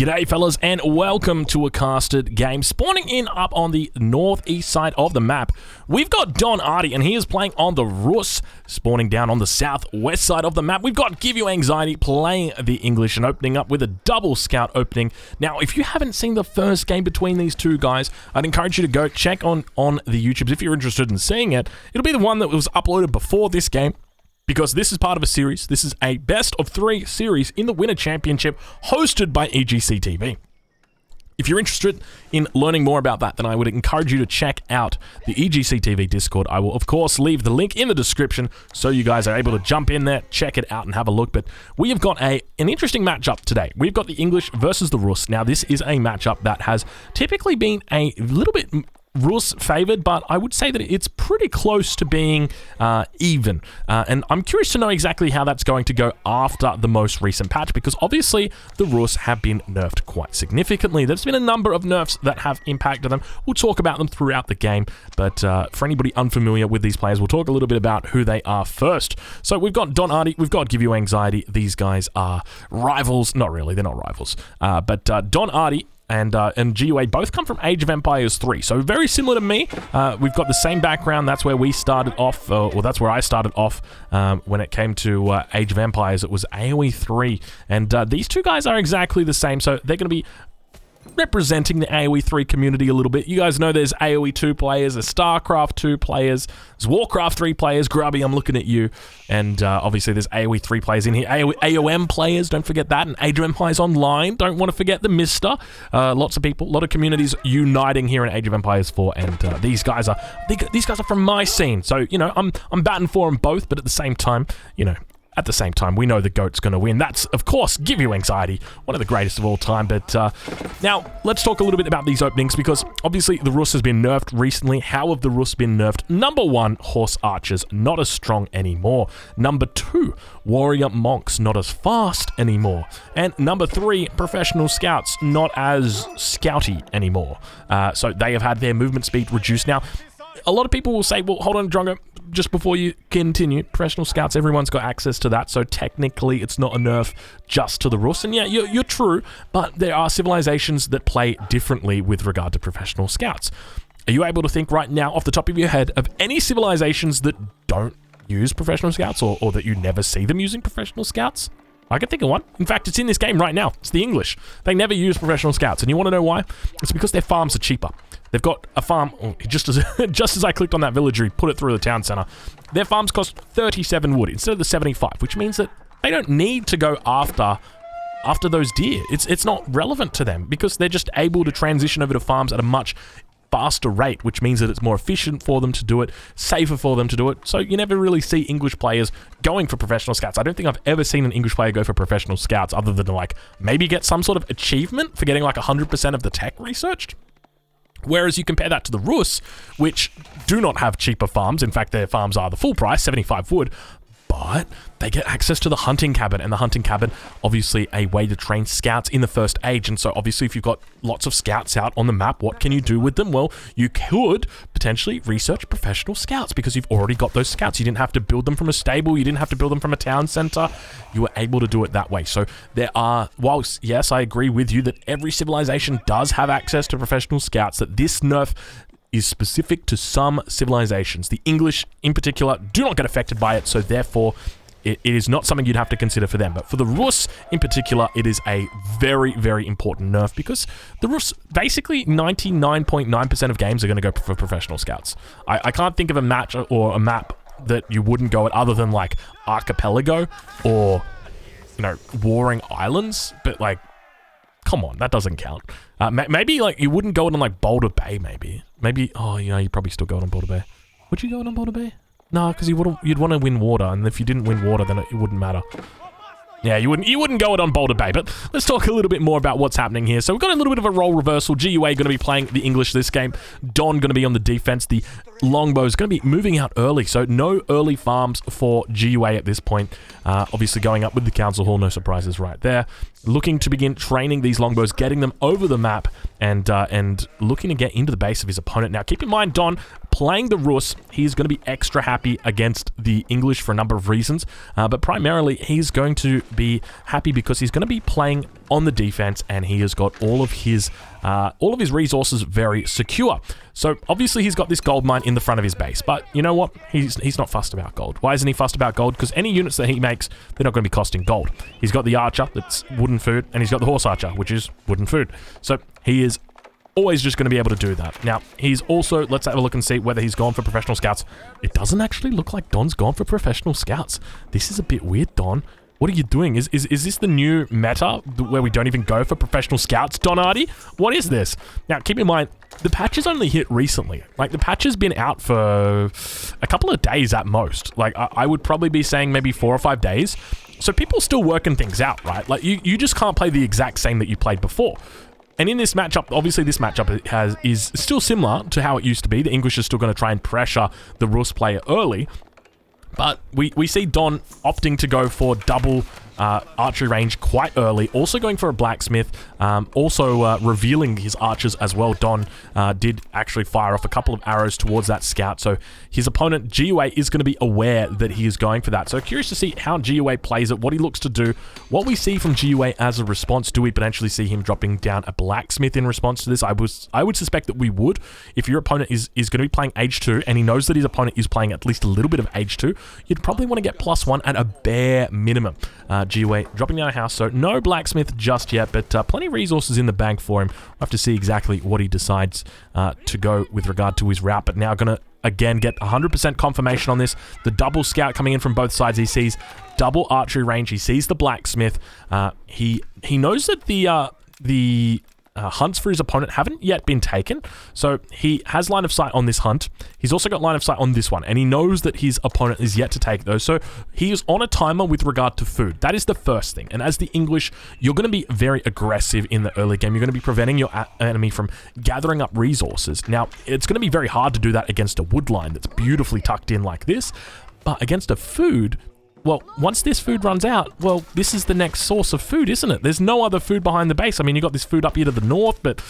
G'day fellas and welcome to a casted game. Spawning in up on the northeast side of the map, we've got Don Artie and he is playing on the Rus. Spawning down on the southwest side of the map, we've got Give You Anxiety playing the English and opening up with a double scout opening. Now, if you haven't seen the first game between these two guys, I'd encourage you to go check on the YouTubes if you're interested in seeing it. It'll be the one that was uploaded before this game, because this is part of a series. This is a best of 3 series in the Winter Championship hosted by EGC TV. If you're interested in learning more about that, then I would encourage you to check out the EGC TV Discord. I will, of course, leave the link in the description so you guys are able to jump in there, check it out, and have a look. But we have got an interesting matchup today. We've got the English versus the Rus. Now, this is a matchup that has typically been a little bit Rus favored, but I would say that it's pretty close to being even. And I'm curious to know exactly how that's going to go after the most recent patch, because obviously the Rus have been nerfed quite significantly. There's been a number of nerfs that have impacted them. We'll talk about them throughout the game, but for anybody unfamiliar with these players, we'll talk a little bit about who they are first. So we've got Don Artie, we've got Give You Anxiety. These guys are rivals. Not really, they're not rivals. But Don Artie and GUA both come from Age of Empires 3, so very similar to me. We've got the same background. That's where we started off, or that's where I started off when it came to Age of Empires. It was AoE 3, and these two guys are exactly the same, so they're going to be representing the AoE 3 community a little bit. You guys know there's AoE 2 players, there's StarCraft 2 players, there's Warcraft 3 players. Grubby, I'm looking at you. And obviously there's AoE 3 players in here. AOM players, don't forget that. And Age of Empires Online, don't want to forget the Mister. Lots of people, a lot of communities uniting here in Age of Empires 4. And these guys are from my scene. So, you know, I'm batting for them both, but at the same time, you know, we know the GOAT's going to win. That's, of course, Give You Anxiety, one of the greatest of all time. But now, let's talk a little bit about these openings, because obviously the Rus has been nerfed recently. How have the Rus been nerfed? Number 1, Horse Archers, not as strong anymore. Number 2, Warrior Monks, not as fast anymore. And number 3, Professional Scouts, not as scouty anymore. So they have had their movement speed reduced. Now, a lot of people will say, well, hold on, Drongo, just before you continue, Professional Scouts, everyone's got access to that, so technically it's not a nerf just to the Rus. And yeah, you're true, but there are civilizations that play differently with regard to Professional Scouts. Are you able to think right now, off the top of your head, of any civilizations that don't use Professional Scouts, or that you never see them using Professional Scouts? I can think of one. In fact, it's in this game right now. It's the English. They never use Professional Scouts, and you want to know why? It's because their farms are cheaper. They've got a farm, just as I clicked on that villager, he put it through the town center. Their farms cost 37 wood instead of the 75, which means that they don't need to go after those deer. It's not relevant to them, because they're just able to transition over to farms at a much faster rate, which means that it's more efficient for them to do it, safer for them to do it. So you never really see English players going for Professional Scouts. I don't think I've ever seen an English player go for Professional Scouts other than like maybe get some sort of achievement for getting like 100% of the tech researched. Whereas you compare that to the Rus, which do not have cheaper farms. In fact, their farms are the full price, 75 wood, but they get access to the hunting cabin, and the hunting cabin, obviously a way to train scouts in the first age. And so obviously if you've got lots of scouts out on the map, what can you do with them? Well, you could potentially research Professional Scouts, because you've already got those scouts. You didn't have to build them from a stable, you didn't have to build them from a town center. You were able to do it that way. So there are, whilst yes, I agree with you that every civilization does have access to Professional Scouts, that this nerf is specific to some civilizations. The English, in particular, do not get affected by it, so therefore, it is not something you'd have to consider for them. But for the Rus, in particular, it is a very, very important nerf, because the Rus, basically 99.9% of games are going to go for Professional Scouts. I can't think of a match or a map that you wouldn't go at other than, like, Archipelago or, you know, Warring Islands, but, like, come on, that doesn't count. Maybe, like, you wouldn't go it on, like, Boulder Bay, maybe, oh, you know, you'd probably still go it on Boulder Bay. Would you go it on Boulder Bay? No, because you'd want to win water, and if you didn't win water, then it wouldn't matter. Yeah, you wouldn't go it on Boulder Bay, but let's talk a little bit more about what's happening here. So we've got a little bit of a role reversal. GUA going to be playing the English this game. Don going to be on the defense. The longbows going to be moving out early, so no early farms for GUA at this point. Obviously going up with the council hall, no surprises right there. Looking to begin training these longbows, getting them over the map, and looking to get into the base of his opponent. Now, keep in mind, Don playing the Rus, he's going to be extra happy against the English for a number of reasons, but primarily he's going to be happy because he's going to be playing on the defense, and he has got all of his resources very secure. So obviously he's got this gold mine in the front of his base, but you know what? He's not fussed about gold. Why isn't he fussed about gold? Because any units that he makes, they're not going to be costing gold. He's got the archer, that's wooden food, and he's got the horse archer, which is wooden food. So he is always just going to be able to do that. Now, he's also, let's have a look and see whether he's gone for professional scouts. It doesn't actually look like Don's gone for professional scouts. This is a bit weird, Don. What are you doing? Is this the new meta where we don't even go for professional scouts, Don Hardy? What is this? Now, keep in mind, the patch has only hit recently. Like, the patch has been out for a couple of days at most. Like, I would probably be saying maybe 4 or 5 days. So people still working things out, right? Like, you just can't play the exact same that you played before. And in this matchup, obviously this matchup is still similar to how it used to be. The English are still going to try and pressure the Rus player early. But we see Don opting to go for double archery range quite early. Also going for a blacksmith. Also revealing his archers as well. Don did actually fire off a couple of arrows towards that scout. So his opponent, GUA, is going to be aware that he is going for that. So curious to see how GUA plays it, what he looks to do, what we see from GUA as a response. Do we potentially see him dropping down a blacksmith in response to this? I would suspect that we would. If your opponent is going to be playing Age 2 and he knows that his opponent is playing at least a little bit of Age 2, you'd probably want to get +1 at a bare minimum. GUA dropping down a house, so no blacksmith just yet, but plenty of resources in the bank for him. We'll have to see exactly what he decides to go with regard to his route, but now going to again get 100% confirmation on this. The double scout coming in from both sides. He sees double archery range. He sees the blacksmith. He knows that the hunts for his opponent haven't yet been taken, so he has line of sight on this hunt. He's also got line of sight on this one, and he knows that his opponent is yet to take those, so he is on a timer with regard to food. That is the first thing, and as the English, you're going to be very aggressive in the early game. You're going to be preventing your enemy from gathering up resources. Now, it's going to be very hard to do that against a wood line that's beautifully tucked in like this, but against a food, well, once this food runs out, well, this is the next source of food, isn't it? There's no other food behind the base. I mean, you got this food up here to the north, but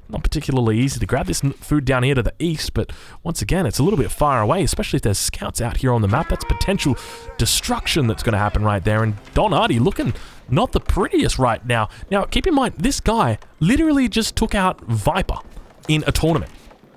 not particularly easy to grab. This food down here to the east, but once again, it's a little bit far away, especially if there's scouts out here on the map. That's potential destruction that's going to happen right there. And Don Hardy looking not the prettiest right now. Now, keep in mind, this guy literally just took out Viper in a tournament.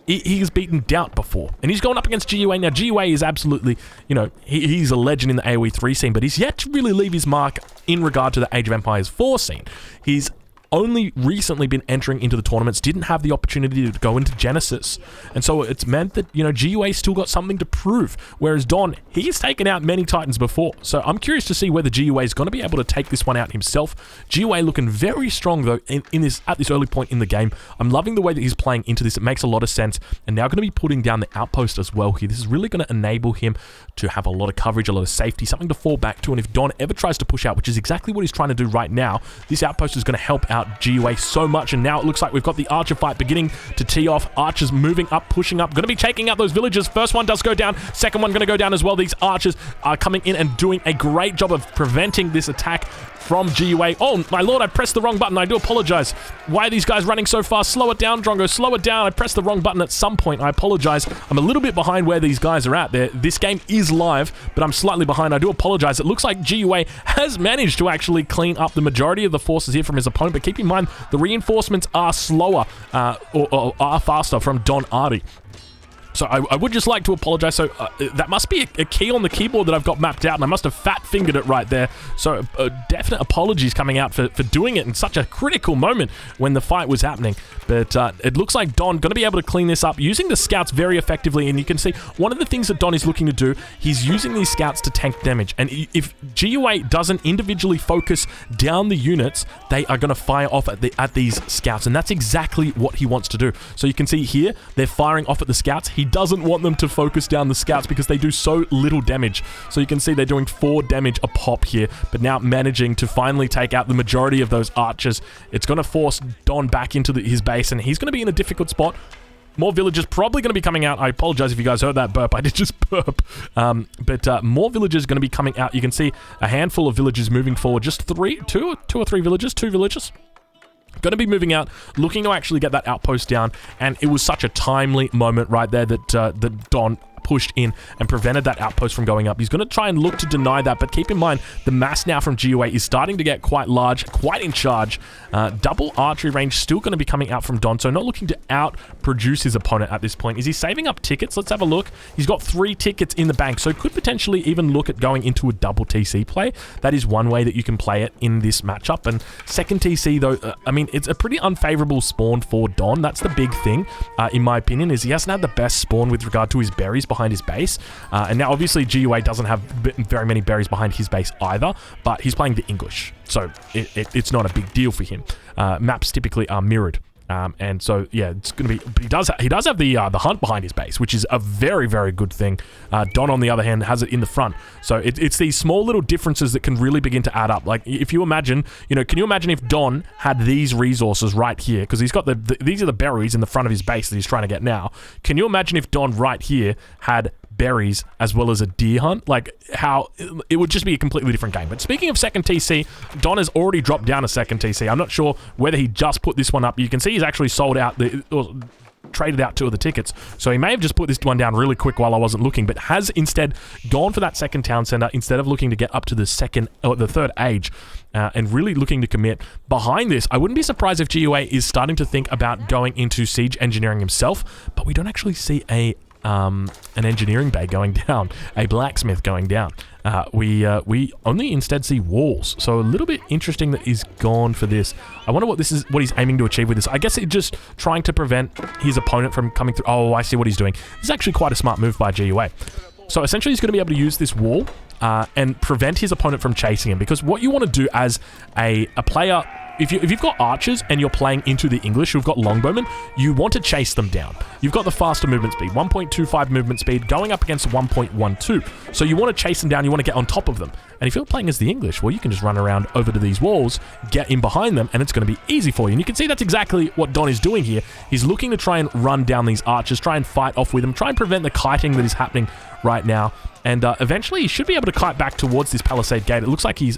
He has beaten Doubt before, and he's going up against GUA. Now, GUA is absolutely, you know, he's a legend in the AoE 3 scene, but he's yet to really leave his mark in regard to the Age of Empires 4 scene. He's only recently been entering into the tournaments, didn't have the opportunity to go into Genesis, and so it's meant that, you know, GUA still got something to prove, whereas Don, he's taken out many Titans before, so I'm curious to see whether GUA is going to be able to take this one out himself. GUA looking very strong, though, at this early point in the game. I'm loving the way that he's playing into this. It makes a lot of sense, and now going to be putting down the outpost as well here. This is really going to enable him to have a lot of coverage, a lot of safety, something to fall back to, and if Don ever tries to push out, which is exactly what he's trying to do right now, this outpost is going to help out GUA so much, and now it looks like we've got the archer fight beginning to tee off. Archers moving up, pushing up, going to be taking out those villagers. First one does go down, second one going to go down as well. These archers are coming in and doing a great job of preventing this attack from GUA. Oh, my lord, I pressed the wrong button. I do apologize. Why are these guys running so fast? Slow it down, Drongo. Slow it down. I pressed the wrong button at some point. I apologize. I'm a little bit behind where these guys are at there. This game is live, but I'm slightly behind. I do apologize. It looks like GUA has managed to actually clean up the majority of the forces here from his opponent, but keep in mind, the reinforcements are slower or are faster from Don Hardy. So I would just like to apologize. So that must be a key on the keyboard that I've got mapped out, and I must have fat-fingered it right there. So definite apologies coming out for doing it in such a critical moment when the fight was happening. But it looks like Don going to be able to clean this up using the scouts very effectively. And you can see one of the things that Don is looking to do, he's using these scouts to tank damage. And if GUA doesn't individually focus down the units, they are going to fire off at these scouts. And that's exactly what he wants to do. So you can see here, they're firing off at the scouts. He doesn't want them to focus down the scouts because they do so little damage. So you can see they're doing 4 damage a pop here, but now managing to finally take out the majority of those archers. It's going to force Don back into his base, and he's going to be in a difficult spot. More villagers probably going to be coming out. I apologize if you guys heard that burp. I did just burp. But more villagers going to be coming out. You can see a handful of villagers moving forward. Just two or three villagers. 2 villagers. Going to be moving out, looking to actually get that outpost down. And it was such a timely moment right there that Don pushed in and prevented that outpost from going up. He's going to try and look to deny that, but keep in mind, the mass now from GUA is starting to get quite large, quite in charge. Double archery range still going to be coming out from Don, so not looking to out-produce his opponent at this point. Is he saving up tickets? Let's have a look. He's got 3 tickets in the bank, so could potentially even look at going into a double TC play. That is one way that you can play it in this matchup. And second TC, though, I mean, it's a pretty unfavorable spawn for Don. That's the big thing, in my opinion, is he hasn't had the best spawn with regard to his berries behind his base. And now, obviously, GUA doesn't have very many berries behind his base either, but he's playing the English, so it's not a big deal for him. Maps typically are mirrored. And so, yeah, it's going to be... But he does have the hunt behind his base, which is a very, very good thing. Don, on the other hand, has it in the front. So it's these small little differences that can really begin to add up. Like, if you imagine... You know, can you imagine if Don had these resources right here? Because he's got these are the berries in the front of his base that he's trying to get now. Can you imagine if Don right here had berries as well as a deer hunt? Like, how it would just be a completely different game. But speaking of second TC, Don has already dropped down a second TC. I'm not sure whether he just put this one up. You can see he's actually sold out or traded out 2 of the tickets, so he may have just put this one down really quick while I wasn't looking, but has instead gone for that second town center instead of looking to get up to the third age, and really looking to commit. Behind this, I wouldn't be surprised if GUA is starting to think about going into siege engineering himself, but we don't actually see an engineering bay going down, a blacksmith going down. We only instead see walls, so a little bit interesting that he's gone for this. I wonder what he's aiming to achieve with this. I guess it's just trying to prevent his opponent from coming through. Oh, I see what he's doing. This is actually quite a smart move by GUA. So essentially, he's going to be able to use this wall and prevent his opponent from chasing him, because what you want to do as a player, if you've got archers and you're playing into the English who've got longbowmen, you want to chase them down. You've got the faster movement speed, 1.25 movement speed, going up against 1.12. So you want to chase them down, you want to get on top of them. And if you're playing as the English, well, you can just run around over to these walls, get in behind them, and it's going to be easy for you. And you can see that's exactly what Don is doing here. He's looking to try and run down these archers, try and fight off with them, try and prevent the kiting that is happening right now. And eventually, he should be able to kite back towards this palisade gate. It looks like he's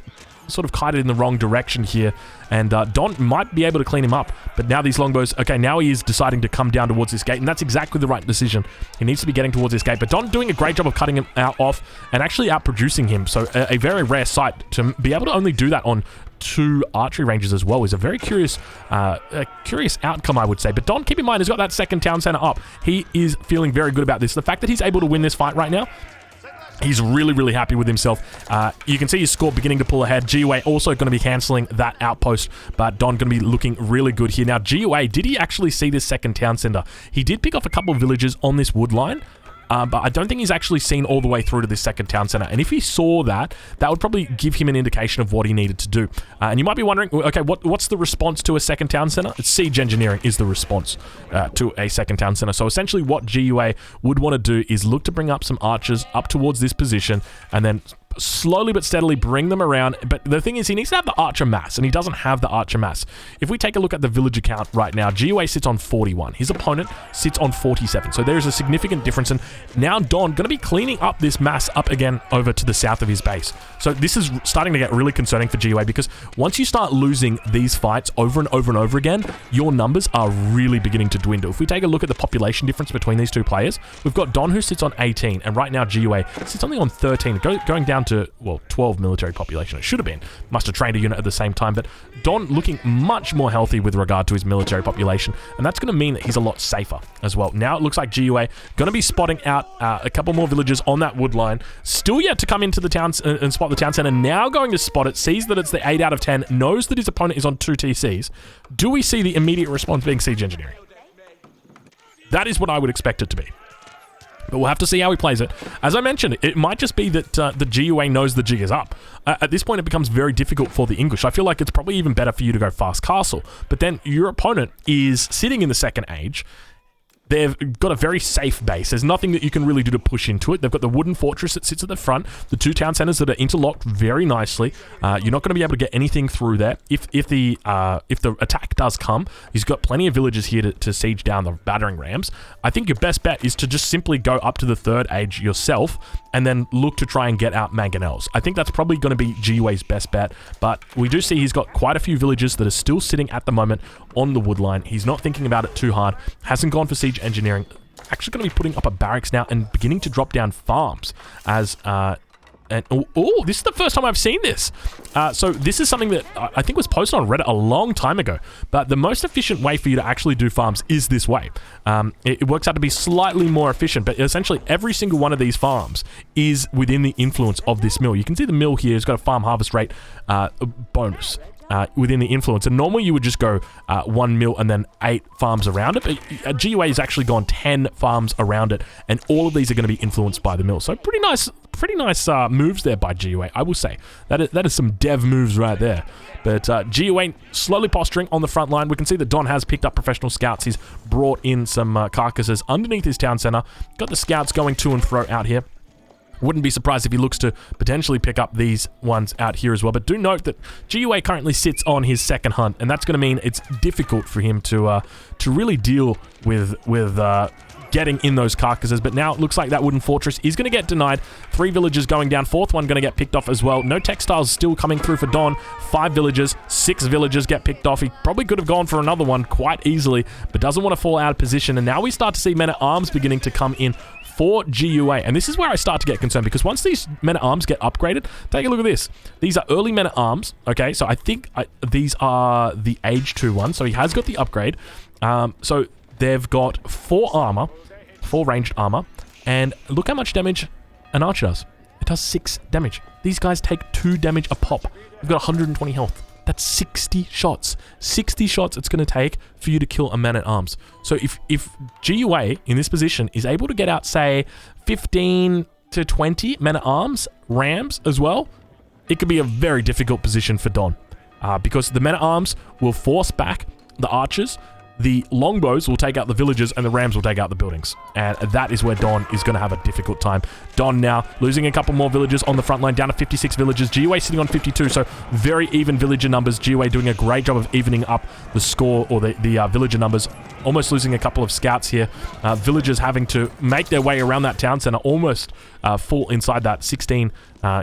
sort of kited in the wrong direction here, and Don might be able to clean him up, but now these longbows, okay, now he is deciding to come down towards this gate, and that's exactly the right decision. He needs to be getting towards this gate, but Don doing a great job of cutting him off and actually outproducing him, so a very rare sight. To be able to only do that on 2 archery ranges as well is a very curious outcome, I would say. But Don, keep in mind, has got that second town center up. He is feeling very good about this. The fact that he's able to win this fight right now, he's really, really happy with himself. You can see his score beginning to pull ahead. GUA also going to be cancelling that outpost, but Don going to be looking really good here. Now, GUA, did he actually see this second town center? He did pick off a couple of villages on this wood line, but I don't think he's actually seen all the way through to this second town center. And if he saw that, that would probably give him an indication of what he needed to do. And you might be wondering, okay, what's the response to a second town center? It's siege engineering is the response to a second town center. So essentially what GUA would want to do is look to bring up some archers up towards this position, and then slowly but steadily bring them around. But the thing is, he needs to have the archer mass, and he doesn't have the archer mass. If we take a look at the villager count right now, GUA sits on 41. His opponent sits on 47. So there is a significant difference. And now Don going to be cleaning up this mass up again over to the south of his base. So this is starting to get really concerning for GUA, because once you start losing these fights over and over and over again, your numbers are really beginning to dwindle. If we take a look at the population difference between these two players, we've got Don, who sits on 18, and right now GUA sits only on 13, going down to, well, 12 military population. It should have been. Must have trained a unit at the same time, but Don looking much more healthy with regard to his military population, and that's going to mean that he's a lot safer as well. Now it looks like GUA going to be spotting out a couple more villagers on that wood line. Still yet to come into the town and spot the town center. Now going to spot it, sees that it's the 8 out of 10, knows that his opponent is on 2 TCs. Do we see the immediate response being siege engineering? That is what I would expect it to be. But we'll have to see how he plays it. As I mentioned, it might just be that the GUA knows the jig is up. At this point, it becomes very difficult for the English. I feel like it's probably even better for you to go fast castle. But then your opponent is sitting in the second age. they've got a very safe base. There's nothing that you can really do to push into it. They've got the wooden fortress that sits at the front, the 2 town centers that are interlocked very nicely. You're not going to be able to get anything through there. If the attack does come, he's got plenty of villagers here to siege down the battering rams. I think your best bet is to just simply go up to the 3rd age yourself and then look to try and get out mangonels. I think that's probably going to be GUA's best bet, but we do see he's got quite a few villagers that are still sitting at the moment on the wood line. He's not thinking about it too hard, hasn't gone for siege engineering. Actually going to be putting up a barracks now and beginning to drop down farms as this is the first time I've seen this. So this is something that I think was posted on Reddit a long time ago, but the most efficient way for you to actually do farms is this way. It works out to be slightly more efficient, but essentially every single one of these farms is within the influence of this mill. You can see the mill here has got a farm harvest rate bonus. Within the influence, and normally you would just go 1 mill and then 8 farms around it, but GUA has actually gone 10 farms around it, and all of these are going to be influenced by the mill. So pretty nice moves there by GUA, I will say. That is some dev moves right there. But GUA slowly posturing on the front line. We can see that Don has picked up professional scouts. He's brought in some carcasses underneath his town center. Got the scouts going to and fro out here. Wouldn't be surprised if he looks to potentially pick up these ones out here as well. But do note that GUA currently sits on his 2nd hunt, and that's going to mean it's difficult for him to really deal with getting in those carcasses. But now it looks like that wooden fortress is going to get denied. 3 villagers going down, 4th one going to get picked off as well. No textiles still coming through for Don. 5 villagers, 6 villagers get picked off. He probably could have gone for another one quite easily, but doesn't want to fall out of position. And now we start to see men-at-arms beginning to come in for GUA, and this is where I start to get concerned, because once these men-at-arms get upgraded, take a look at this. These are early men-at-arms, okay? So I think these are the age 2 ones, so he has got the upgrade. So they've got 4 armor, 4 ranged armor, and look how much damage an archer does. It does 6 damage. These guys take 2 damage a pop. They've got 120 health. That's 60 shots. 60 shots it's going to take for you to kill a man-at-arms. So if GUA in this position is able to get out, say, 15 to 20 men-at-arms, rams as well, it could be a very difficult position for Don. Because the men-at-arms will force back the archers, the longbows will take out the villagers, and the rams will take out the buildings. And that is where Don is going to have a difficult time. Don now losing a couple more villagers on the front line, down to 56 villagers. GUA sitting on 52, so very even villager numbers. GUA doing a great job of evening up the score, or the villager numbers. Almost losing a couple of scouts here. Villagers having to make their way around that town center, almost full inside that, 16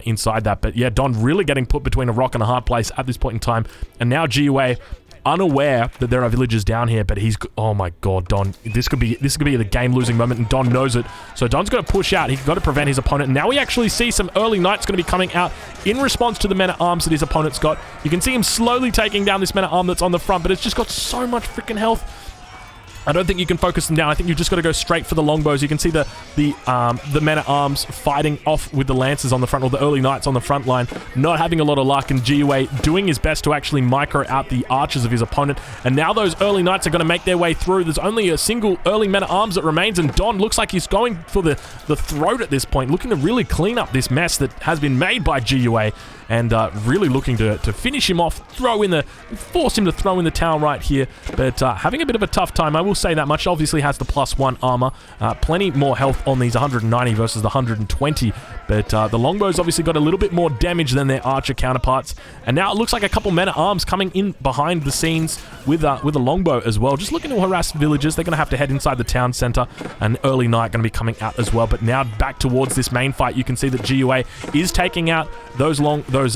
inside that. But yeah, Don really getting put between a rock and a hard place at this point in time. And now GUA unaware that there are villagers down here, but he's, oh my god, Don, this could be the game-losing moment, and Don knows it. So Don's got to push out. He's got to prevent his opponent. And now we actually see some early knights going to be coming out in response to the men-at-arms that his opponent's got. You can see him slowly taking down this men-at-arm that's on the front, but it's just got so much freaking health. I don't think you can focus them down. I think you've just got to go straight for the longbows. You can see the men-at-arms fighting off with the lancers on the front, or the early knights on the front line, not having a lot of luck, and GUA doing his best to actually micro out the archers of his opponent. And now those early knights are going to make their way through. There's only a single early men-at-arms that remains, and Don looks like he's going for the throat at this point, looking to really clean up this mess that has been made by GUA, and really looking to finish him off, force him to throw in the towel right here, but having a bit of a tough time, I will say that much. Obviously has the +1 armor, plenty more health on these 190 versus the 120, but the longbows obviously got a little bit more damage than their archer counterparts, and now it looks like a couple men-at-arms coming in behind the scenes with a longbow as well, just looking to harass villagers. They're going to have to head inside the town center. An early knight going to be coming out as well, but now back towards this main fight, you can see that GUA is taking out those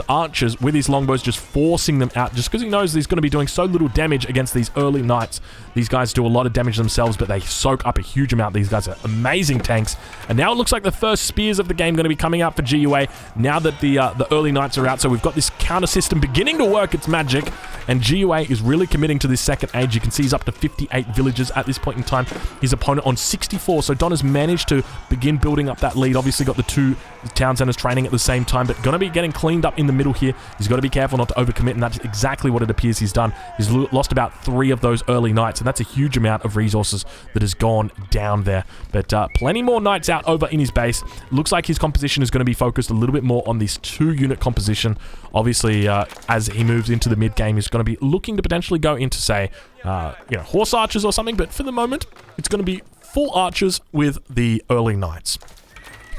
archers with his longbows, just forcing them out, just because he knows he's going to be doing so little damage against these early knights. These guys do a lot of damage themselves, but they soak up a huge amount. These guys are amazing tanks. And now it looks like the first spears of the game going to be coming out for GUA now that the early knights are out. So we've got this counter system beginning to work its magic, and GUA is really committing to this second age. You can see he's up to 58 villagers at this point in time. His opponent on 64, so Don has managed to begin building up that lead. Obviously got the 2 town centers training at the same time, but going to be getting cleaned up in the middle here. He's got to be careful not to overcommit, and that's exactly what it appears he's done. He's lost about 3 of those early knights, and that's a huge amount of resources that has gone down there. But plenty more knights out over in his base. Looks like his composition is going to be focused a little bit more on this 2-unit composition. Obviously, as he moves into the mid-game, he's going to be looking to potentially go into, say, horse archers or something, but for the moment, it's going to be full archers with the early knights.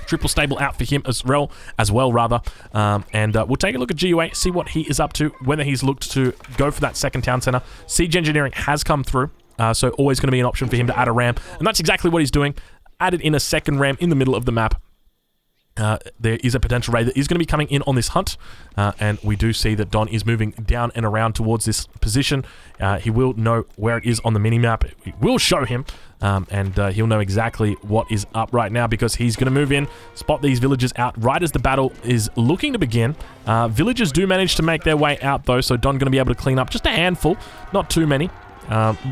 Triple stable out for him as well, and we'll take a look at GUA, see what he is up to, whether he's looked to go for that second town center. Siege engineering has come through, so always going to be an option for him to add a ram, and that's exactly what he's doing. Added in a second ram in the middle of the map. There is a potential raid that is going to be coming in on this hunt, and we do see that Don is moving down and around towards this position. He will know where it is on the mini-map. It will show him, and he'll know exactly what is up right now, because he's going to move in, spot these villagers out right as the battle is looking to begin. Villagers do manage to make their way out, though, so Don going to be able to clean up just a handful, not too many.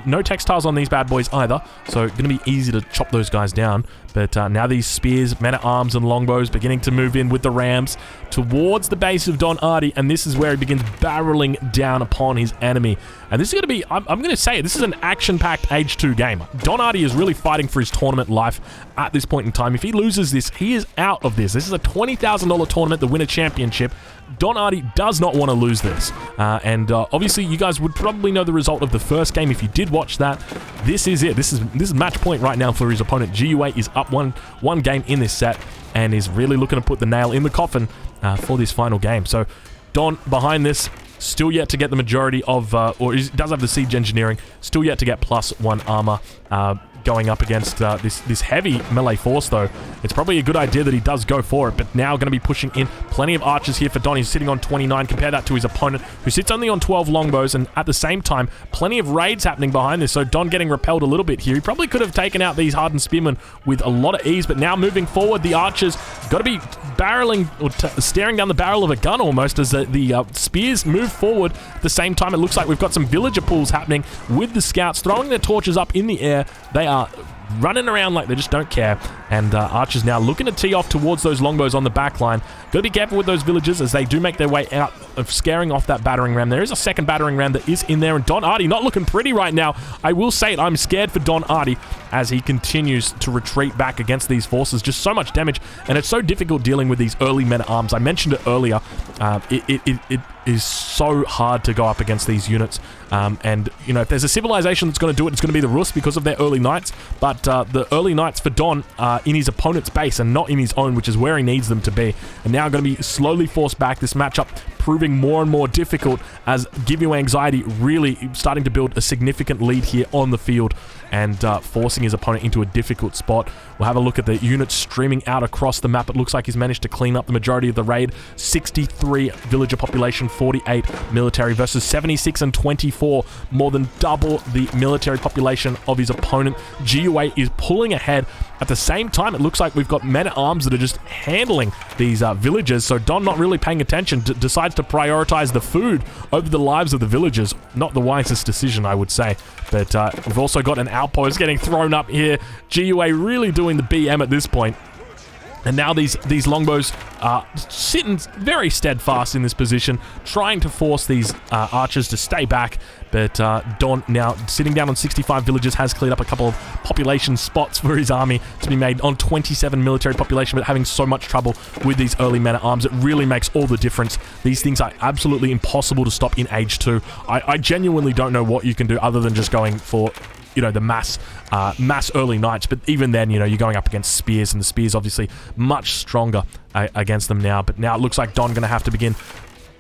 No textiles on these bad boys either, so going to be easy to chop those guys down. But now these spears, men-at-arms, and longbows beginning to move in with the rams towards the base of Don Artie, and this is where he begins barreling down upon his enemy. And this is going to be, I'm going to say it, this is an action-packed Age 2 game. Don Artie is really fighting for his tournament life at this point in time. If he loses this, he is out of this. This is a $20,000 tournament, the Winter Championship. Don Artie does not want to lose this. Obviously, you guys would probably know the result of the first game if you did watch that. This is it. This is match point right now for his opponent. GUA is up one game in this set and is really looking to put the nail in the coffin for this final game. So Don behind this, still yet to get the majority of, does have the siege engineering, still yet to get +1 armor. Going up against this heavy melee force, though. It's probably a good idea that he does go for it, but now going to be pushing in plenty of archers here for Don. He's sitting on 29. Compare that to his opponent, who sits only on 12 longbows, and at the same time, plenty of raids happening behind this, so Don getting repelled a little bit here. He probably could have taken out these hardened spearmen with a lot of ease, but now moving forward, the archers got to be barreling, or staring down the barrel of a gun almost, as the spears move forward. At the same time, it looks like we've got some villager pools happening with the scouts, throwing their torches up in the air. They are running around like they just don't care, and archers now looking to tee off towards those longbows on the back line. Got to be careful with those villagers as they do make their way out of scaring off that battering ram. There is a second battering ram that is in there, and Don Artie not looking pretty right now. I will say it, I'm scared for Don Artie as he continues to retreat back against these forces. Just so much damage, and it's so difficult dealing with these early men-at-arms. I mentioned it earlier. It is so hard to go up against these units, and you know, if there's a civilization that's going to do it, it's going to be the Rus because of their early knights. But the early knights for Don are in his opponent's base and not in his own, which is where he needs them to be. And now going to be slowly forced back. This matchup proving more and more difficult as Give You Anxiety really starting to build a significant lead here on the field, and forcing his opponent into a difficult spot. We'll have a look at the units streaming out across the map. It looks like he's managed to clean up the majority of the raid. 63 villager population, 48 military versus 76 and 24. More than double the military population of his opponent. GUA is pulling ahead. At the same time, it looks like we've got men-at-arms that are just handling these villagers. So Don not really paying attention, decides to prioritize the food over the lives of the villagers. Not the wisest decision, I would say. But we've also got an outpost getting thrown up here. GUA really doing the BM at this point. And now these longbows are sitting very steadfast in this position, trying to force these archers to stay back. But Don now sitting down on 65 villagers, has cleared up a couple of population spots for his army to be made on 27 military population, but having so much trouble with these early men-at-arms, it really makes all the difference. These things are absolutely impossible to stop in Age 2. I genuinely don't know what you can do other than just going for, you know, the mass early knights. But even then, you know, you're going up against spears, and the spears obviously much stronger against them now. But now it looks like Don going to have to begin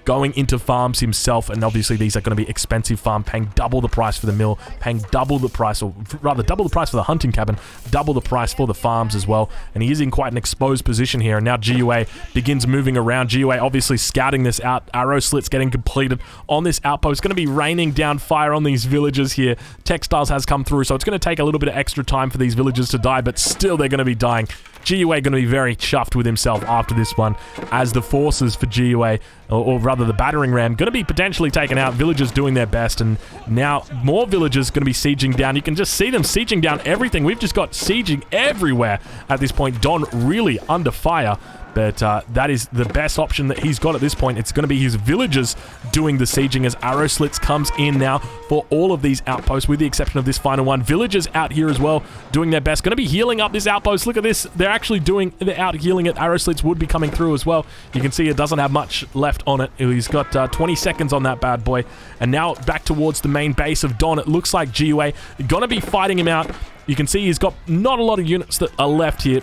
going into farms himself, and obviously these are going to be expensive farm, paying double the price for the mill, paying double the price, or rather double the price for the hunting cabin, double the price for the farms as well. And he is in quite an exposed position here, and now GUA begins moving around. GUA obviously scouting this out. Arrow slits getting completed on this outpost. Going to be raining down fire on these villagers here. Textiles has come through, so it's going to take a little bit of extra time for these villagers to die, but still they're going to be dying. GUA going to be very chuffed with himself after this one, as the forces for GUA, or rather the battering ram, going to be potentially taken out. Villagers doing their best, and now more villagers going to be sieging down. You can just see them sieging down everything. We've just got sieging everywhere at this point. Don really under fire. But that is the best option that he's got at this point. It's going to be his villagers doing the sieging as Arrow Slits comes in now for all of these outposts, with the exception of this final one. Villagers out here as well, doing their best. Going to be healing up this outpost. Look at this. They're actually they're out healing it. Arrow Slits would be coming through as well. You can see it doesn't have much left on it. He's got 20 seconds on that bad boy. And now back towards the main base of Don. It looks like GUA going to be fighting him out. You can see he's got not a lot of units that are left here.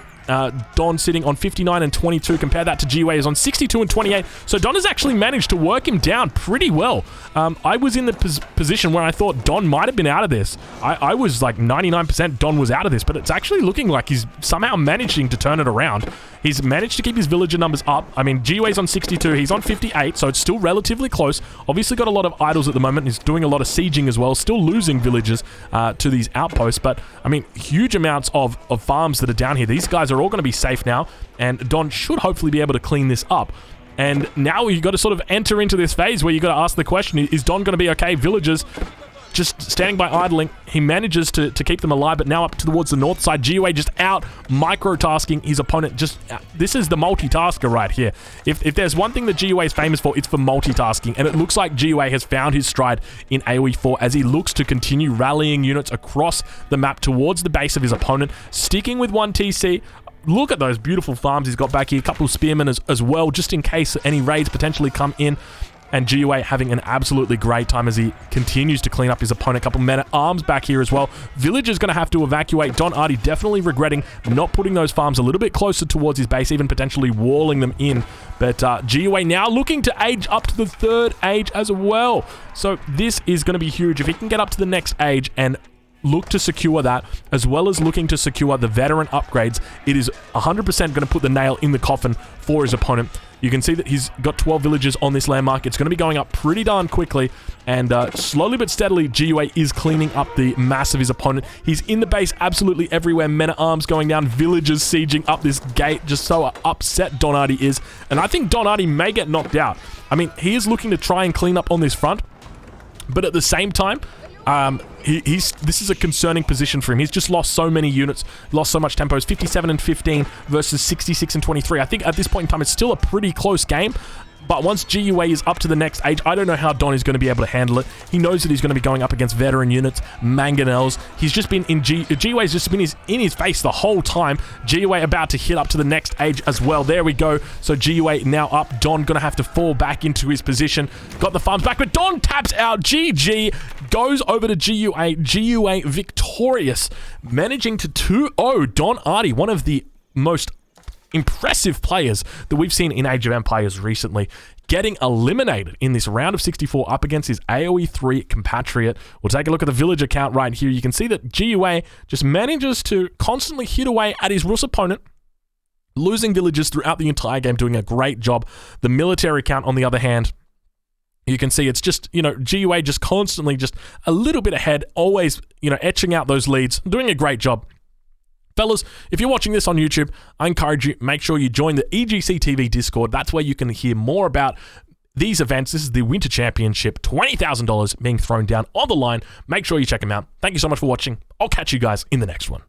Don sitting on 59 and 22. Compare that to GWA is on 62 and 28. So Don has actually managed to work him down pretty well. I was in the position where I thought Don might have been out of this. I was like 99% Don was out of this, but it's actually looking like he's somehow managing to turn it around. He's managed to keep his villager numbers up. I mean, GWA's on 62, he's on 58, so it's still relatively close. Obviously got a lot of idols at the moment. He's doing a lot of sieging as well, still losing villagers to these outposts, but I mean, huge amounts of farms that are down here. These guys are all going to be safe now, and Don should hopefully be able to clean this up. And now you've got to sort of enter into this phase where you've got to ask the question, is Don going to be okay? Villagers just standing by idling. He manages to keep them alive, but now up towards the north side. GUA just out micro-tasking his opponent. This is the multitasker right here. If there's one thing that GUA is famous for, it's for multitasking, and it looks like GUA has found his stride in AoE 4 as he looks to continue rallying units across the map towards the base of his opponent, sticking with one TC. Look at those beautiful farms he's got back here. A couple of spearmen as well, just in case any raids potentially come in. And GUA having an absolutely great time as he continues to clean up his opponent. A couple men at arms back here as well. Villager's going to have to evacuate. Don Artie definitely regretting not putting those farms a little bit closer towards his base, even potentially walling them in. But GUA now looking to age up to the 3rd age as well. So this is going to be huge. If he can get up to the next age and look to secure that, as well as looking to secure the veteran upgrades, it is 100% going to put the nail in the coffin for his opponent. You can see that he's got 12 villagers on this landmark. It's going to be going up pretty darn quickly, and slowly but steadily, GUA is cleaning up the mass of his opponent. He's in the base absolutely everywhere. Men at arms going down, villagers sieging up this gate, just so upset Don Artie is. And I think Don Artie may get knocked out. I mean, he is looking to try and clean up on this front, but at the same time, this is a concerning position for him. He's just lost so many units, lost so much tempo. It's 57 and 15 versus 66 and 23. I think at this point in time, it's still a pretty close game. But once GUA is up to the next age, I don't know how Don is going to be able to handle it. He knows that he's going to be going up against veteran units, mangonels. He's just been in GUA's just been in his face the whole time. GUA about to hit up to the next age as well. There we go. So GUA now up. Don going to have to fall back into his position. Got the farms back, but Don taps out. GG goes over to GUA. GUA victorious, managing to 2-0 Don Artie, one of the most impressive players that we've seen in Age of Empires recently, getting eliminated in this round of 64 up against his AoE 3 compatriot. We'll take a look at the villager count right here. You can see that GUA just manages to constantly hit away at his Rus opponent, losing villagers throughout the entire game, doing a great job. The military count, on the other hand, you can see it's just, GUA just constantly just a little bit ahead, always, etching out those leads, doing a great job. Fellas, if you're watching this on YouTube, I encourage you, make sure you join the EGC TV Discord. That's where you can hear more about these events. This is the Winter Championship, $20,000 being thrown down on the line. Make sure you check them out. Thank you so much for watching. I'll catch you guys in the next one.